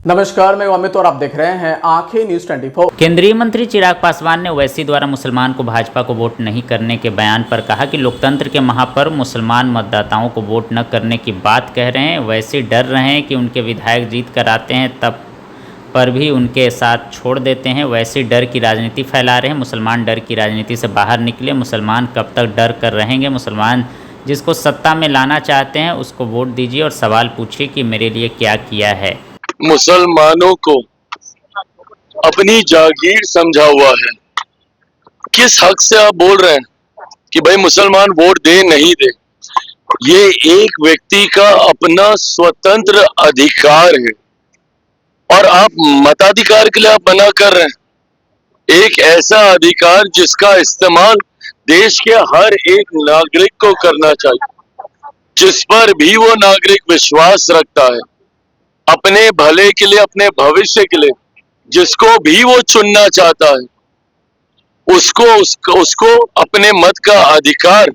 नमस्कार, मैं अमित और आप देख रहे हैं आंखें न्यूज 24। केंद्रीय मंत्री चिराग पासवान ने ओवैसी द्वारा मुसलमान को भाजपा को वोट नहीं करने के बयान पर कहा कि लोकतंत्र के महापर्व मुसलमान मतदाताओं को वोट न करने की बात कह रहे हैं। ओवैसी डर रहे हैं कि उनके विधायक जीत कर आते हैं तब पर भी उनके साथ छोड़ देते हैं। ओवैसी डर की राजनीति फैला रहे हैं। मुसलमान डर की राजनीति से बाहर निकले। मुसलमान कब तक डर कर रहेंगे? मुसलमान जिसको सत्ता में लाना चाहते हैं उसको वोट दीजिए और सवाल पूछिए कि मेरे लिए क्या किया है। मुसलमानों को अपनी जागीर समझा हुआ है। किस हक से आप बोल रहे हैं कि भाई मुसलमान वोट दे नहीं दे? ये एक व्यक्ति का अपना स्वतंत्र अधिकार है और आप मताधिकार के लिए आप मना कर रहे हैं। एक ऐसा अधिकार जिसका इस्तेमाल देश के हर एक नागरिक को करना चाहिए, जिस पर भी वो नागरिक विश्वास रखता है, अपने भले के लिए, अपने भविष्य के लिए, जिसको भी वो चुनना चाहता है, उसको अपने मत का अधिकार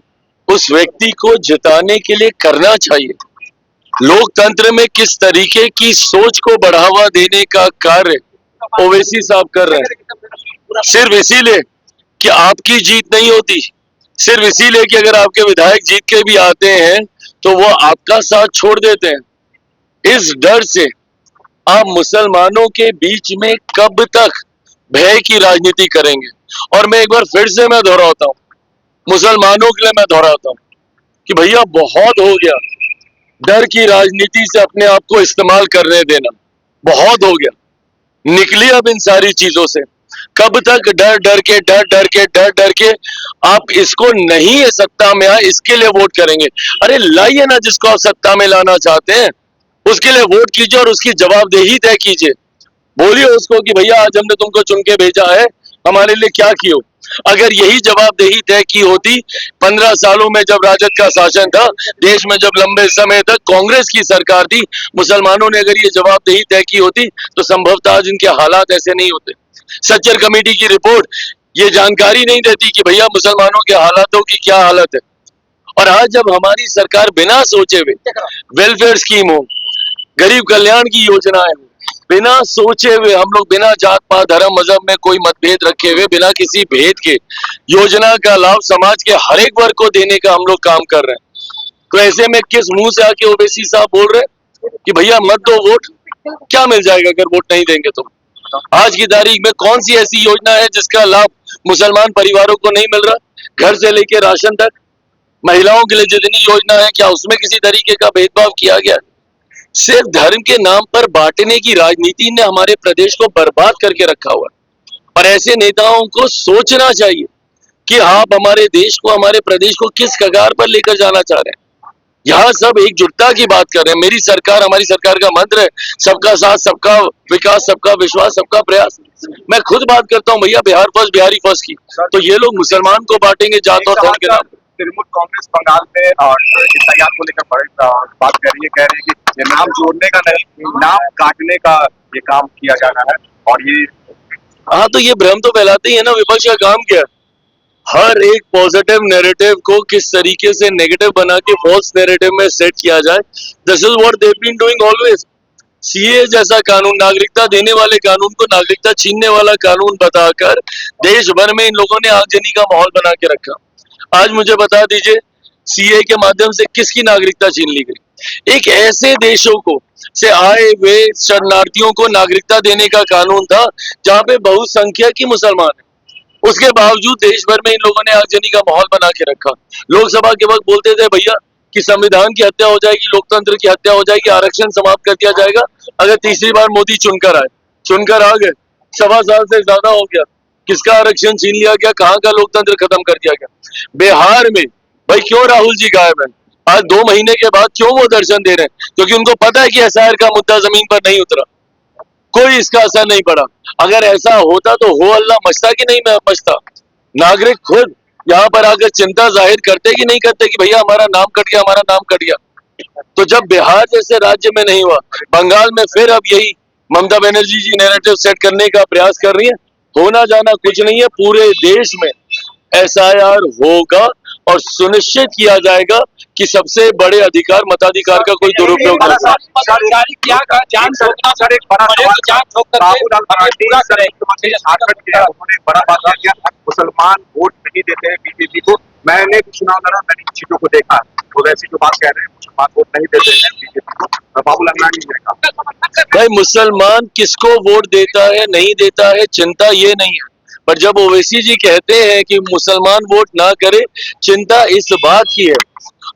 उस व्यक्ति को जिताने के लिए करना चाहिए। लोकतंत्र में किस तरीके की सोच को बढ़ावा देने का कार्य ओवैसी साहब कर रहे हैं, सिर्फ इसीलिए कि आपकी जीत नहीं होती, सिर्फ इसीलिए कि अगर आपके विधायक जीत के भी आते हैं तो वो आपका साथ छोड़ देते हैं। इस डर से आप मुसलमानों के बीच में कब तक भय की राजनीति करेंगे? और मैं एक बार फिर से मैं दोहराता हूं, मुसलमानों के लिए मैं दोहराता हूं कि भैया बहुत हो गया डर की राजनीति से अपने आप को इस्तेमाल करने देना, बहुत हो गया। निकलिए अब इन सारी चीजों से। कब तक डर के आप इसको नहीं है सत्ता में आए इसके लिए वोट करेंगे? अरे लाइए ना, जिसको आप सत्ता में लाना चाहते हैं उसके लिए वोट कीजिए और उसकी जवाबदेही तय कीजिए। बोलिए उसको कि भैया आज हमने तुमको चुन के भेजा है, हमारे लिए क्या कियो। अगर यही जवाबदेही तय की होती 15 सालों में जब राजद का शासन था देश में, जब लंबे समय तक कांग्रेस की सरकार थी, मुसलमानों ने अगर ये जवाबदेही तय की होती तो संभवतः आज इनके हालात ऐसे नहीं होते। सच्चर कमेटी की रिपोर्ट ये जानकारी नहीं देती कि भैया मुसलमानों के हालातों की क्या हालत है। और आज जब हमारी सरकार बिना सोचे हुए वेलफेयर स्कीम हो, गरीब कल्याण की योजनाएं, बिना सोचे हुए हम लोग, बिना जात पात धर्म मजहब में कोई मतभेद रखे हुए, बिना किसी भेद के योजना का लाभ समाज के हर एक वर्ग को देने का हम लोग काम कर रहे हैं। तो ऐसे में किस मुंह से आके ओवैसी साहब बोल रहे हैं कि भैया मत दो वोट? क्या मिल जाएगा अगर वोट नहीं देंगे तो? आज की तारीख में कौन सी ऐसी योजना है जिसका लाभ मुसलमान परिवारों को नहीं मिल रहा? घर से लेके राशन तक, महिलाओं के लिए जितनी योजना है, क्या उसमें किसी तरीके का भेदभाव किया गया? सिर्फ धर्म के नाम पर बांटने की राजनीति ने हमारे प्रदेश को बर्बाद करके रखा हुआ है। और ऐसे नेताओं को सोचना चाहिए कि आप हमारे देश को, हमारे प्रदेश को किस कगार पर लेकर जाना चाह रहे हैं। यहाँ सब एकजुटता की बात कर रहे हैं। मेरी सरकार, हमारी सरकार का मंत्र है सबका साथ, सबका विकास, सबका विश्वास, सबका प्रयास। मैं खुद बात करता हूँ भैया बिहार फर्स्ट, बिहारी फर्स्ट की, तो ये लोग मुसलमान को बांटेंगे जात और धर्म के नाम। तृणमूल कांग्रेस बंगाल में और यातायात को लेकर बड़ी बात कर रही है, कह रही है कि नाम जोड़ने का नहीं, नाम काटने का ये काम किया जा रहा है। और ये हाँ, तो ये भ्रम तो फैलाते ही है ना। विपक्ष का काम क्या है? हर एक पॉजिटिव नैरेटिव को किस तरीके से नेगेटिव बना के फॉल्स नैरेटिव में सेट किया जाए। This is what they have been doing always. CA जैसा कानून, नागरिकता देने वाले कानून को नागरिकता छीनने वाला कानून बताकर देश भर में इन लोगों ने आगजनी का माहौल बना के रखा। आज मुझे बता दीजिए, सीए के माध्यम से किसकी नागरिकता छीन ली गई? एक ऐसे देशों को से आए हुए शरणार्थियों को नागरिकता देने का कानून था जहां पे बहुसंख्यक ही मुसलमान है। उसके बावजूद देश भर में इन लोगों ने आगजनी का माहौल बना के रखा। लोकसभा के वक्त बोलते थे भैया कि संविधान की हत्या हो जाएगी, लोकतंत्र की हत्या हो जाएगी, आरक्षण समाप्त कर दिया जाएगा अगर तीसरी बार मोदी चुनकर आए। चुनकर आ गए, 1.25 साल से ज्यादा हो गया, किसका आरक्षण छीन लिया गया? कहाँ का लोकतंत्र खत्म कर दिया गया? बिहार में भाई क्यों राहुल जी गायब है? आज 2 महीने के बाद क्यों वो दर्शन दे रहे हैं? क्योंकि उनको पता है कि एसआईआर का मुद्दा जमीन पर नहीं उतरा, कोई इसका असर नहीं पड़ा। अगर ऐसा होता तो हो अल्लाह मचता कि नहीं मचता? नागरिक खुद यहाँ पर आकर चिंता जाहिर करते कि नहीं करते कि भैया हमारा नाम कट गया, हमारा नाम कट गया। तो जब बिहार जैसे राज्य में नहीं हुआ, बंगाल में फिर अब यही ममता बनर्जी जी नैरेटिव सेट करने का प्रयास कर रही है। होना जाना कुछ नहीं है, पूरे देश में एसआईआर होगा और सुनिश्चित किया जाएगा कि सबसे बड़े अधिकार मताधिकार का कोई दुरुपयोग न हो। सर एक बड़ा बाबूलाल मरांडी सर मुख्यमंत्री झारखंड के उन्होंने बड़ा बात किया, मुसलमान वोट नहीं देते हैं बीजेपी को। मैंने चुनाव लड़ा, मैंने इन चीजों को देखा, तो वैसी जो बात कह रहे हैं मुसलमान वोट नहीं देते हैं बीजेपी को, बाबूलाल मरांडी ने कहा। भाई मुसलमान किसको वोट देता है नहीं देता है चिंता ये नहीं है, पर जब ओवैसी जी कहते हैं कि मुसलमान वोट ना करे, चिंता इस बात की है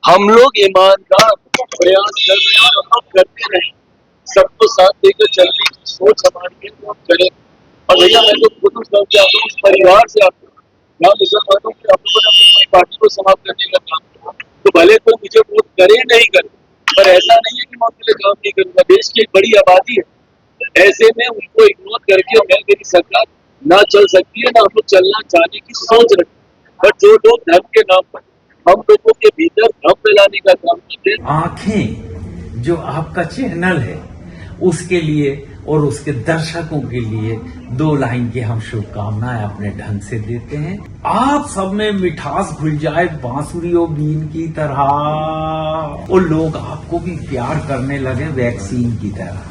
हम लोग ईमानदार प्रयास कर रहे हैं और हम करते रहे, सबको साथ लेकर चलने की सोच हमारी है तो हम करें। और भैया मैं तो खुद उस परिवार से आपको मुसलमानों के आप लोगों ने अपनी पार्टी को समाप्त करने का काम किया, तो भले कोई मुझे वोट करे नहीं करे, पर ऐसा नहीं है कि मैं उनके लिए काम नहीं करूंगा। देश की एक बड़ी आबादी है, ऐसे में उनको इग्नोर करके मेरी सरकार ना चल सकती है, ना हम लोग चलना चाहने की सोच रखते हैं। पर जो लोग धर्म के नाम पर हम लोगों के भीतर भ्रम फैलाने का काम करते हैं। आंखें जो आपका चैनल है उसके लिए और उसके दर्शकों के लिए 2 लाइन की हम शुभकामनाएं अपने ढंग से देते हैं। आप सब में मिठास घुल जाए बांसुरी और बीन की तरह, और लोग आपको भी प्यार करने लगे वैक्सीन की तरह।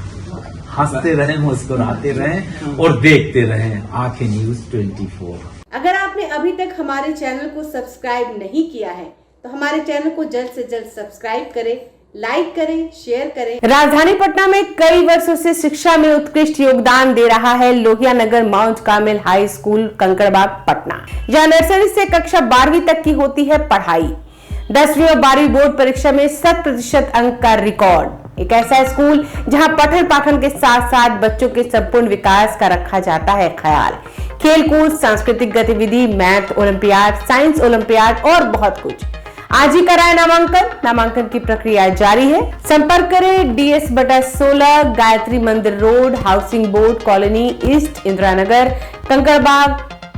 हंसते रहें, मुस्कुराते रहें और देखते रहें आंखें न्यूज 24। अगर आपने अभी तक हमारे चैनल को सब्सक्राइब नहीं किया है तो हमारे चैनल को जल्द से जल्द सब्सक्राइब करें, लाइक करें, शेयर करें। राजधानी पटना में कई वर्षों से शिक्षा में उत्कृष्ट योगदान दे रहा है Lohia Nagar Mount Carmel High School Kankarbagh Patna, जहां नर्सरी से कक्षा 12वीं तक की होती है पढ़ाई। 10वीं और 12वीं बोर्ड परीक्षा में 100% अंक का रिकॉर्ड। एक ऐसा स्कूल जहां पठन पाठन के साथ साथ बच्चों के संपूर्ण विकास का रखा जाता है ख्याल। खेलकूद, सांस्कृतिक गतिविधि, मैथ ओलंपियाड, साइंस ओलंपियाड और बहुत कुछ। आज ही कराए नामांकन की प्रक्रिया जारी है। संपर्क करें DS/16 Gayatri Mandir Road, Housing Board Colony East, Indira Nagar, Kankarbagh,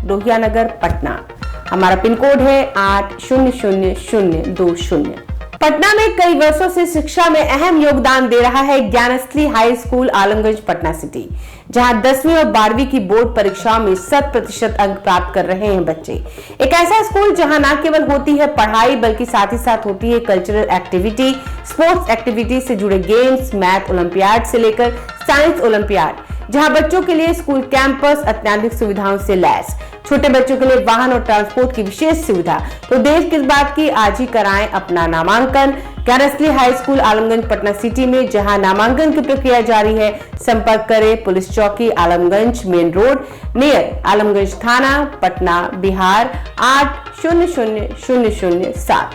Lohia Nagar, Patna. हमारा पिन कोड है 800020। पटना में कई वर्षों से शिक्षा में अहम योगदान दे रहा है Gyansthali high school Alamganj Patna city, जहां 10वीं और 12वीं की बोर्ड परीक्षाओं में 100% अंक प्राप्त कर रहे हैं बच्चे। एक ऐसा स्कूल जहां न केवल होती है पढ़ाई बल्कि साथ ही साथ होती है कल्चरल एक्टिविटी, स्पोर्ट्स एक्टिविटी से जुड़े गेम्स, मैथ ओलंपियाड से लेकर साइंस ओलंपियाड, जहां बच्चों के लिए स्कूल कैंपस अत्याधुनिक सुविधाओं से लैस, छोटे बच्चों के लिए वाहन और ट्रांसपोर्ट की विशेष सुविधा। तो देर किस बात की, आज ही कराएं अपना नामांकन Gyansthali high school Alamganj Patna city में, जहां नामांकन की प्रक्रिया जारी है। संपर्क करें पुलिस चौकी Alamganj main road near Alamganj थाना, पटना, बिहार 800007।